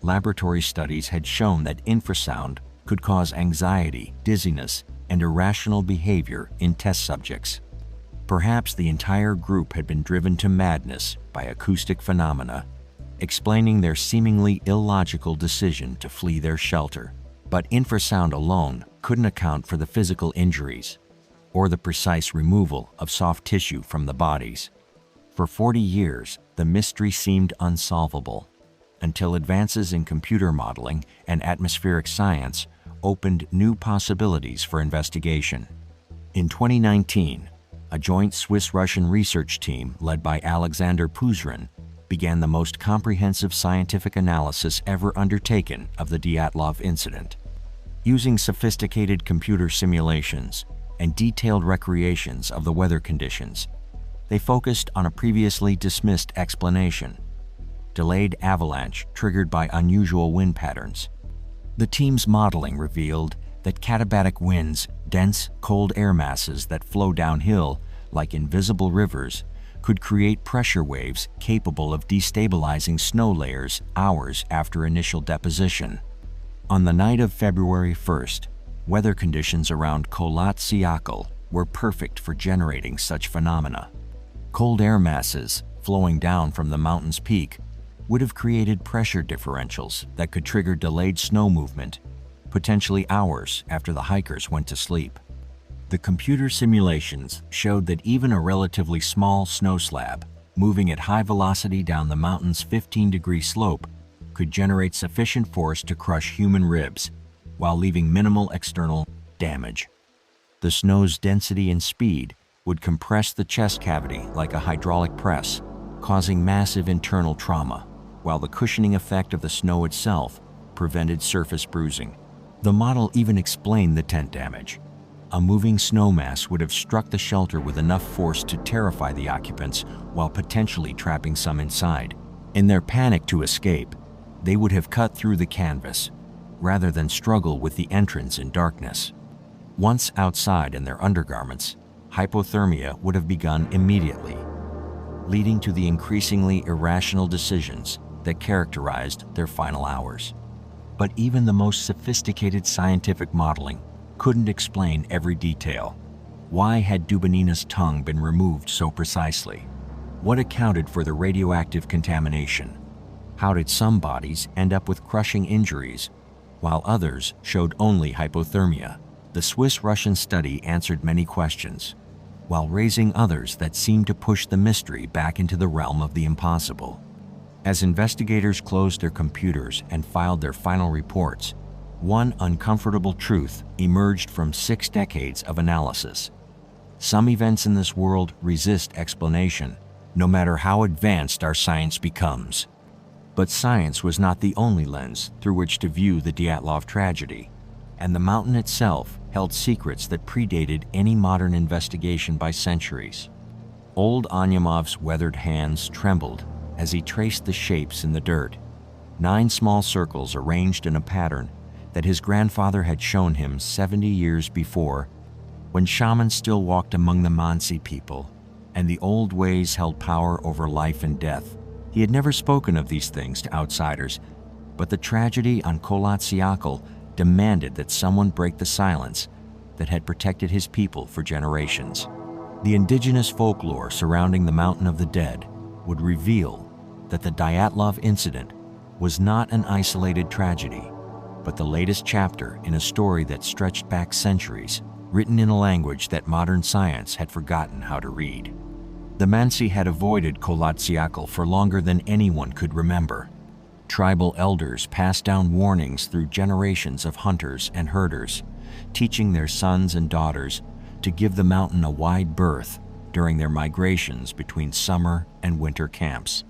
Speaker 1: Laboratory studies had shown that infrasound could cause anxiety, dizziness, and irrational behavior in test subjects. Perhaps the entire group had been driven to madness by acoustic phenomena, explaining their seemingly illogical decision to flee their shelter. But infrasound alone couldn't account for the physical injuries or the precise removal of soft tissue from the bodies. For 40 years, the mystery seemed unsolvable, until advances in computer modeling and atmospheric science opened new possibilities for investigation. In 2019, a joint Swiss-Russian research team led by Alexander Puzrin began the most comprehensive scientific analysis ever undertaken of the Dyatlov incident. Using sophisticated computer simulations and detailed recreations of the weather conditions, They focused on a previously dismissed explanation: delayed avalanche triggered by unusual wind patterns. The team's modeling revealed that katabatic winds, dense, cold air masses that flow downhill like invisible rivers, could create pressure waves capable of destabilizing snow layers hours after initial deposition. On the night of February 1st, weather conditions around Kholat Syakhl were perfect for generating such phenomena. Cold air masses flowing down from the mountain's peak would have created pressure differentials that could trigger delayed snow movement, potentially hours after the hikers went to sleep. The computer simulations showed that even a relatively small snow slab moving at high velocity down the mountain's 15-degree slope could generate sufficient force to crush human ribs while leaving minimal external damage. The snow's density and speed would compress the chest cavity like a hydraulic press, causing massive internal trauma, while the cushioning effect of the snow itself prevented surface bruising. The model even explained the tent damage. A moving snow mass would have struck the shelter with enough force to terrify the occupants while potentially trapping some inside. In their panic to escape, they would have cut through the canvas rather than struggle with the entrance in darkness. Once outside in their undergarments, hypothermia would have begun immediately, leading to the increasingly irrational decisions that characterized their final hours. But even the most sophisticated scientific modeling couldn't explain every detail. Why had Dubinina's tongue been removed so precisely? What accounted for the radioactive contamination? How did some bodies end up with crushing injuries, while others showed only hypothermia? The Swiss-Russian study answered many questions, while raising others that seemed to push the mystery back into the realm of the impossible. As investigators closed their computers and filed their final reports, one uncomfortable truth emerged from 6 decades of analysis. Some events in this world resist explanation, no matter how advanced our science becomes. But science was not the only lens through which to view the Dyatlov tragedy, and the mountain itself held secrets that predated any modern investigation by centuries. Old Anyamov's weathered hands trembled as he traced the shapes in the dirt, 9 small circles arranged in a pattern that his grandfather had shown him 70 years before, when shamans still walked among the Mansi people, and the old ways held power over life and death. He had never spoken of these things to outsiders, but the tragedy on Kholat Syakhl demanded that someone break the silence that had protected his people for generations. The indigenous folklore surrounding the Mountain of the Dead would reveal that the Dyatlov incident was not an isolated tragedy, but the latest chapter in a story that stretched back centuries, written in a language that modern science had forgotten how to read. The Mansi had avoided Kholat Syakhl for longer than anyone could remember. Tribal elders passed down warnings through generations of hunters and herders, teaching their sons and daughters to give the mountain a wide berth during their migrations between summer and winter camps.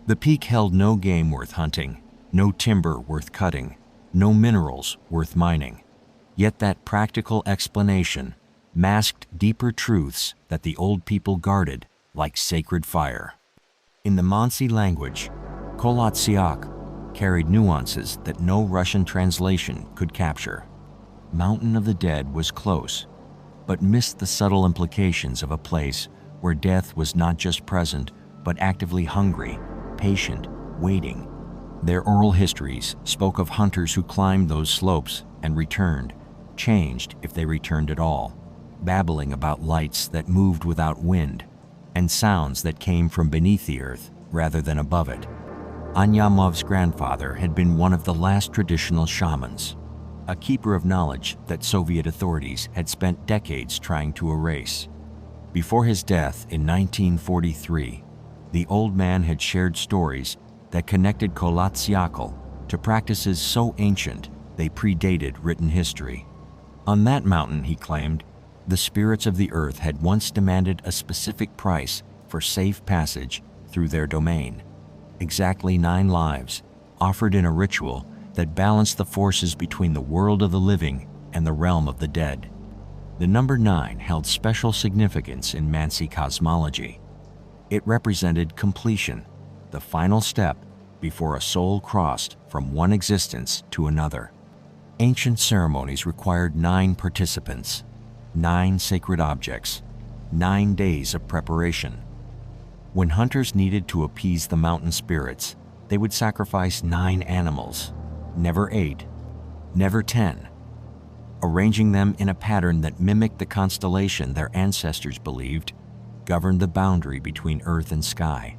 Speaker 1: The peak held no game worth hunting, no timber worth cutting, no minerals worth mining. Yet that practical explanation masked deeper truths that the old people guarded like sacred fire. In the Mansi language, Kholat Syakhl carried nuances that no Russian translation could capture. Mountain of the Dead was close, but missed the subtle implications of a place where death was not just present, but actively hungry, patient, waiting. Their oral histories spoke of hunters who climbed those slopes and returned, changed if they returned at all, babbling about lights that moved without wind, and sounds that came from beneath the earth rather than above it. Anyamov's grandfather had been one of the last traditional shamans, a keeper of knowledge that Soviet authorities had spent decades trying to erase. Before his death in 1943, the old man had shared stories that connected Kholat Syakhl to practices so ancient they predated written history. On that mountain, he claimed, the spirits of the earth had once demanded a specific price for safe passage through their domain. Exactly 9 lives, offered in a ritual that balanced the forces between the world of the living and the realm of the dead. The number 9 held special significance in Mansi cosmology. It represented completion, the final step before a soul crossed from one existence to another. Ancient ceremonies required 9 participants, 9 sacred objects, 9 days of preparation. When hunters needed to appease the mountain spirits, they would sacrifice 9 animals, never 8, never 10, arranging them in a pattern that mimicked the constellation their ancestors believed governed the boundary between earth and sky.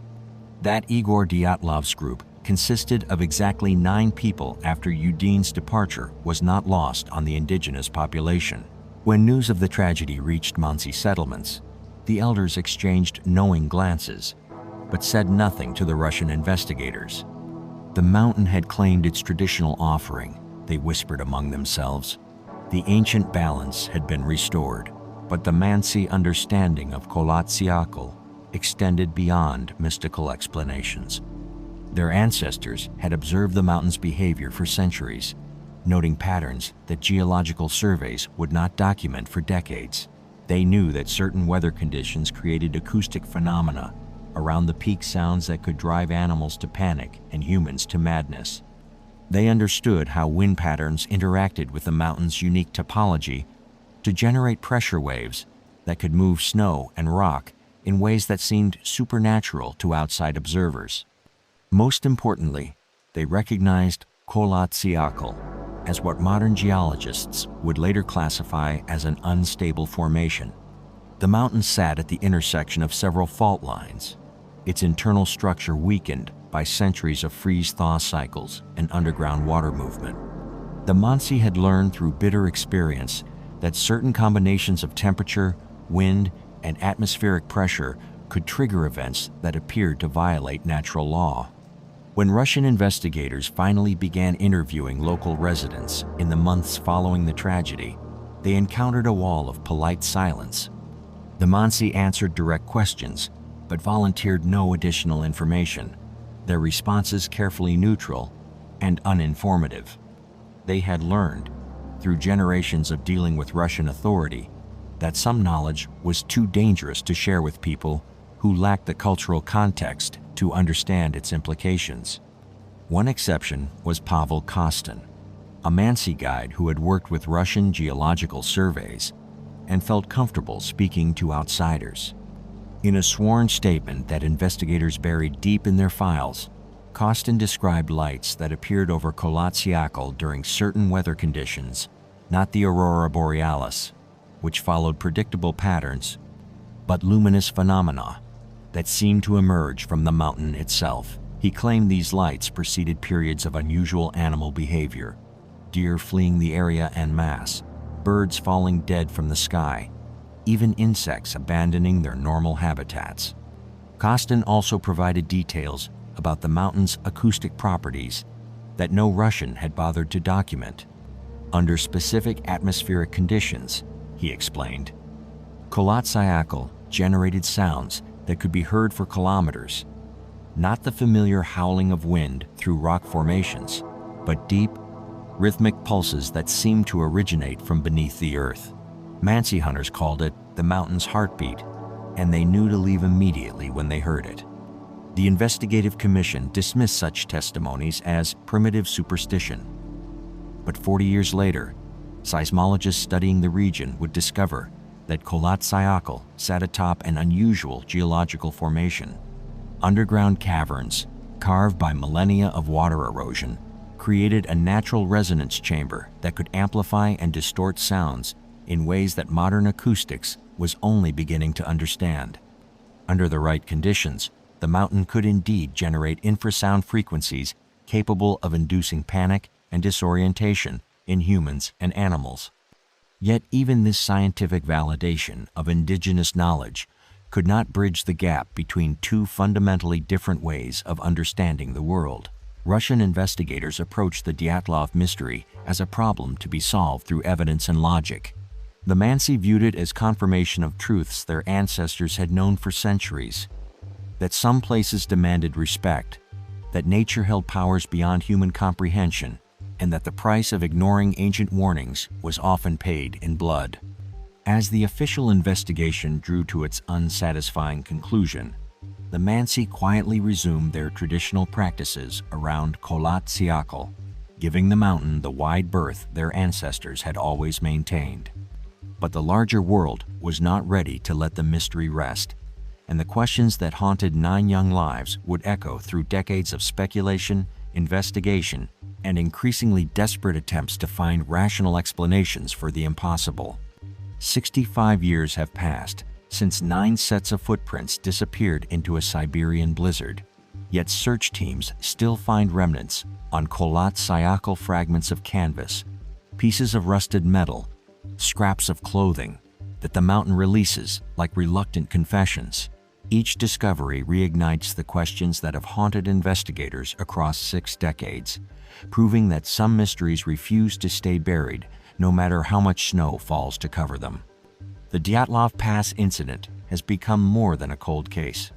Speaker 1: That Igor Dyatlov's group consisted of exactly 9 people after Udin's departure was not lost on the indigenous population. When news of the tragedy reached Mansi settlements, the elders exchanged knowing glances, but said nothing to the Russian investigators. The mountain had claimed its traditional offering, they whispered among themselves. The ancient balance had been restored, but the Mansi understanding of Kholat-Syakhl extended beyond mystical explanations. Their ancestors had observed the mountain's behavior for centuries, noting patterns that geological surveys would not document for decades. They knew that certain weather conditions created acoustic phenomena around the peak sounds that could drive animals to panic and humans to madness. They understood how wind patterns interacted with the mountain's unique topology to generate pressure waves that could move snow and rock in ways that seemed supernatural to outside observers. Most importantly, they recognized Kholat-Syakhl as what modern geologists would later classify as an unstable formation. The mountain sat at the intersection of several fault lines, its internal structure weakened by centuries of freeze-thaw cycles and underground water movement. The Mansi had learned through bitter experience that certain combinations of temperature, wind, and atmospheric pressure could trigger events that appeared to violate natural law. When Russian investigators finally began interviewing local residents in the months following the tragedy, they encountered a wall of polite silence. The Mansi answered direct questions, but volunteered no additional information, their responses carefully neutral and uninformative. They had learned, through generations of dealing with Russian authority, that some knowledge was too dangerous to share with people who lacked the cultural context to understand its implications. One exception was Pavel Kostin, a Mansi guide who had worked with Russian geological surveys and felt comfortable speaking to outsiders. In a sworn statement that investigators buried deep in their files, Kostin described lights that appeared over Kholat-Syakhl during certain weather conditions, not the aurora borealis, which followed predictable patterns, but luminous phenomena that seemed to emerge from the mountain itself. He claimed these lights preceded periods of unusual animal behavior, deer fleeing the area en masse, birds falling dead from the sky, even insects abandoning their normal habitats. Kostin also provided details about the mountain's acoustic properties that no Russian had bothered to document. Under specific atmospheric conditions, he explained, Kholat-Syakhl generated sounds that could be heard for kilometers, not the familiar howling of wind through rock formations, but deep, rhythmic pulses that seemed to originate from beneath the earth. Mansi hunters called it the mountain's heartbeat, and they knew to leave immediately when they heard it. The investigative commission dismissed such testimonies as primitive superstition. But 40 years later, seismologists studying the region would discover that Kholat-Syakhl sat atop an unusual geological formation. Underground caverns, carved by millennia of water erosion, created a natural resonance chamber that could amplify and distort sounds in ways that modern acoustics was only beginning to understand. Under the right conditions, the mountain could indeed generate infrasound frequencies capable of inducing panic and disorientation in humans and animals. Yet even this scientific validation of indigenous knowledge could not bridge the gap between two fundamentally different ways of understanding the world. Russian investigators approached the Dyatlov mystery as a problem to be solved through evidence and logic. The Mansi viewed it as confirmation of truths their ancestors had known for centuries, that some places demanded respect, that nature held powers beyond human comprehension, and that the price of ignoring ancient warnings was often paid in blood. As the official investigation drew to its unsatisfying conclusion, the Mansi quietly resumed their traditional practices around Kholat Syakhl, giving the mountain the wide berth their ancestors had always maintained. But the larger world was not ready to let the mystery rest, and the questions that haunted 9 young lives would echo through decades of speculation, investigation, and increasingly desperate attempts to find rational explanations for the impossible. 65 years have passed since 9 sets of footprints disappeared into a Siberian blizzard, yet search teams still find remnants on Kholat Syakhl, fragments of canvas, pieces of rusted metal, scraps of clothing that the mountain releases like reluctant confessions. Each discovery reignites the questions that have haunted investigators across 6 decades, proving that some mysteries refuse to stay buried no matter how much snow falls to cover them. The Dyatlov Pass incident has become more than a cold case.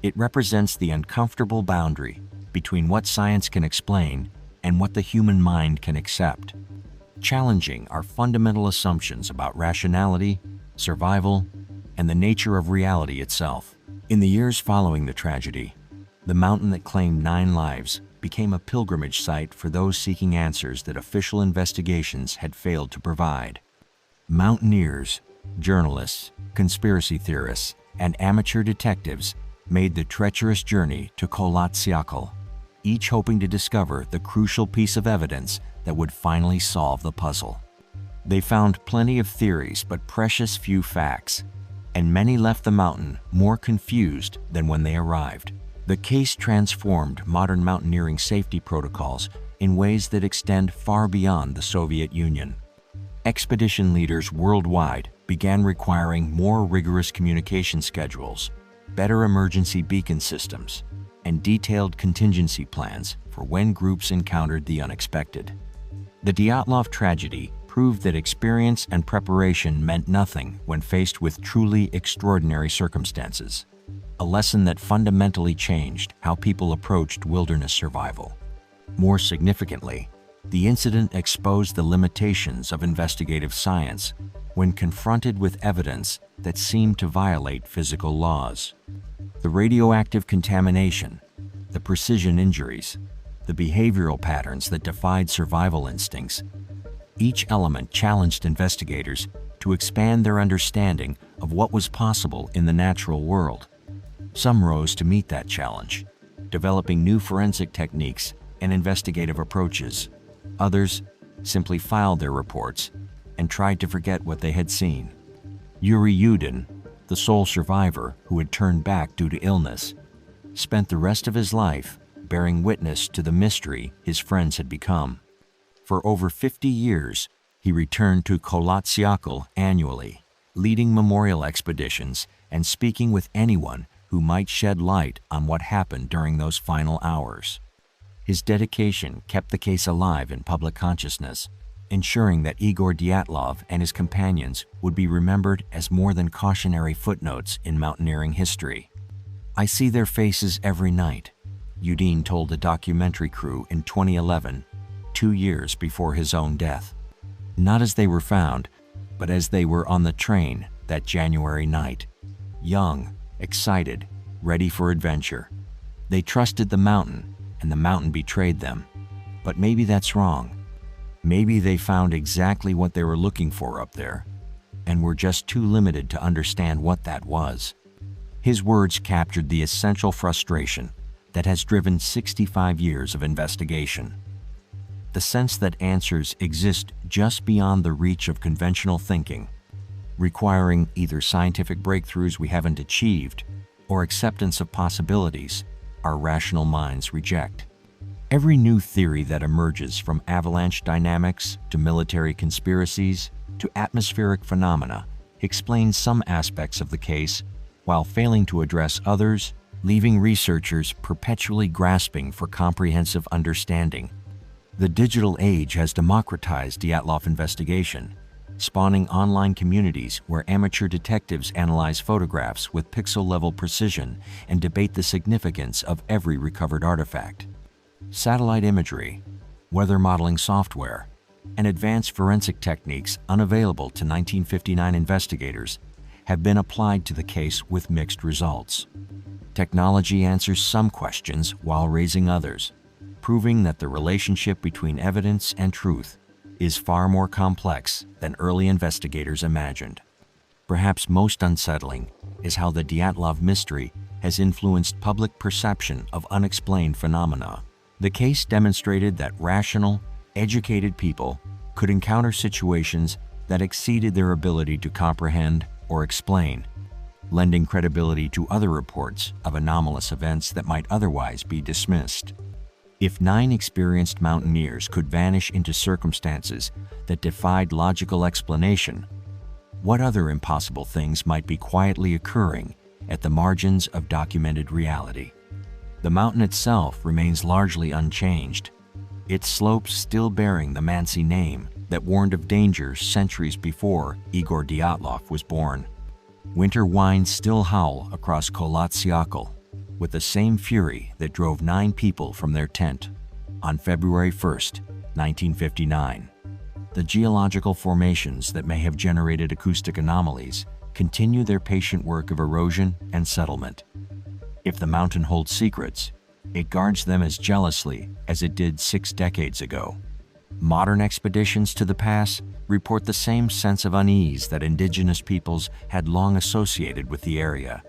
Speaker 1: It represents the uncomfortable boundary between what science can explain and what the human mind can accept, challenging our fundamental assumptions about rationality, survival, and the nature of reality itself. In the years following the tragedy, the mountain that claimed 9 lives became a pilgrimage site for those seeking answers that official investigations had failed to provide. Mountaineers, journalists, conspiracy theorists, and amateur detectives made the treacherous journey to Kholat Syakhl, each hoping to discover the crucial piece of evidence that would finally solve the puzzle. They found plenty of theories but precious few facts, and many left the mountain more confused than when they arrived. The case transformed modern mountaineering safety protocols in ways that extend far beyond the Soviet Union. Expedition leaders worldwide began requiring more rigorous communication schedules, better emergency beacon systems, and detailed contingency plans for when groups encountered the unexpected. The Dyatlov tragedy proved that experience and preparation meant nothing when faced with truly extraordinary circumstances, a lesson that fundamentally changed how people approached wilderness survival. More significantly, the incident exposed the limitations of investigative science when confronted with evidence that seemed to violate physical laws. The radioactive contamination, the precision injuries, the behavioral patterns that defied survival instincts, each element challenged investigators to expand their understanding of what was possible in the natural world. Some rose to meet that challenge, developing new forensic techniques and investigative approaches. Others simply filed their reports and tried to forget what they had seen. Yuri Yudin, the sole survivor who had turned back due to illness, spent the rest of his life bearing witness to the mystery his friends had become. For over 50 years, he returned to Kholat Syakhl annually, leading memorial expeditions and speaking with anyone who might shed light on what happened during those final hours. His dedication kept the case alive in public consciousness, ensuring that Igor Dyatlov and his companions would be remembered as more than cautionary footnotes in mountaineering history. "I see their faces every night," Yudin told a documentary crew in 2011, 2 years before his own death. Not as they were found, but as they were on the train that January night. Young, excited, ready for adventure. They trusted the mountain, and the mountain betrayed them. But maybe that's wrong. Maybe they found exactly what they were looking for up there, and were just too limited to understand what that was. His words captured the essential frustration that has driven 65 years of investigation. The sense that answers exist just beyond the reach of conventional thinking, requiring either scientific breakthroughs we haven't achieved or acceptance of possibilities our rational minds reject. Every new theory that emerges, from avalanche dynamics to military conspiracies to atmospheric phenomena, explains some aspects of the case while failing to address others, leaving researchers perpetually grasping for comprehensive understanding. The digital age has democratized Dyatlov investigation, spawning online communities where amateur detectives analyze photographs with pixel-level precision and debate the significance of every recovered artifact. Satellite imagery, weather modeling software, and advanced forensic techniques unavailable to 1959 investigators have been applied to the case with mixed results. Technology answers some questions while raising others, proving that the relationship between evidence and truth is far more complex than early investigators imagined. Perhaps most unsettling is how the Dyatlov mystery has influenced public perception of unexplained phenomena. The case demonstrated that rational, educated people could encounter situations that exceeded their ability to comprehend or explain, lending credibility to other reports of anomalous events that might otherwise be dismissed. If 9 experienced mountaineers could vanish into circumstances that defied logical explanation, what other impossible things might be quietly occurring at the margins of documented reality? The mountain itself remains largely unchanged, its slopes still bearing the Mansi name that warned of dangers centuries before Igor Dyatlov was born. Winter winds still howl across Kholat Syakhl with the same fury that drove 9 people from their tent on February 1st, 1959. The geological formations that may have generated acoustic anomalies continue their patient work of erosion and settlement. If the mountain holds secrets, it guards them as jealously as it did 6 decades ago. Modern expeditions to the pass report the same sense of unease that indigenous peoples had long associated with the area,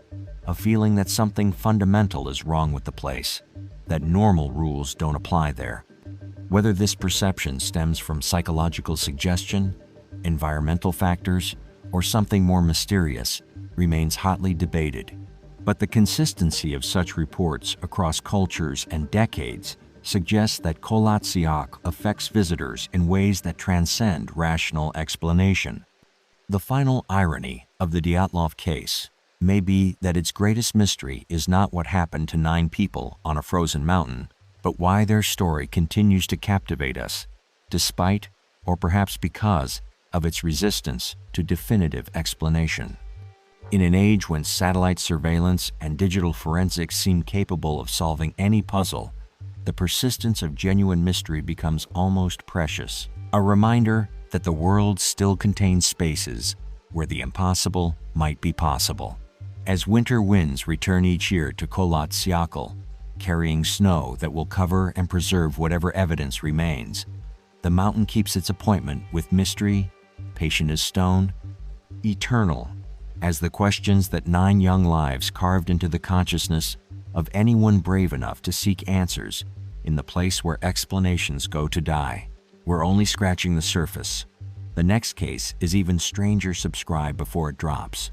Speaker 1: a feeling that something fundamental is wrong with the place, that normal rules don't apply there. Whether this perception stems from psychological suggestion, environmental factors, or something more mysterious remains hotly debated. But the consistency of such reports across cultures and decades suggests that Kholat Syakhl affects visitors in ways that transcend rational explanation. The final irony of the Dyatlov case may be that its greatest mystery is not what happened to 9 people on a frozen mountain, but why their story continues to captivate us, despite, or perhaps because, of its resistance to definitive explanation. In an age when satellite surveillance and digital forensics seem capable of solving any puzzle, the persistence of genuine mystery becomes almost precious, a reminder that the world still contains spaces where the impossible might be possible. As winter winds return each year to Kholat Syakhl, carrying snow that will cover and preserve whatever evidence remains, the mountain keeps its appointment with mystery, patient as stone, eternal, as the questions that 9 young lives carved into the consciousness of anyone brave enough to seek answers in the place where explanations go to die. We're only scratching the surface. The next case is even stranger. Subscribe before it drops.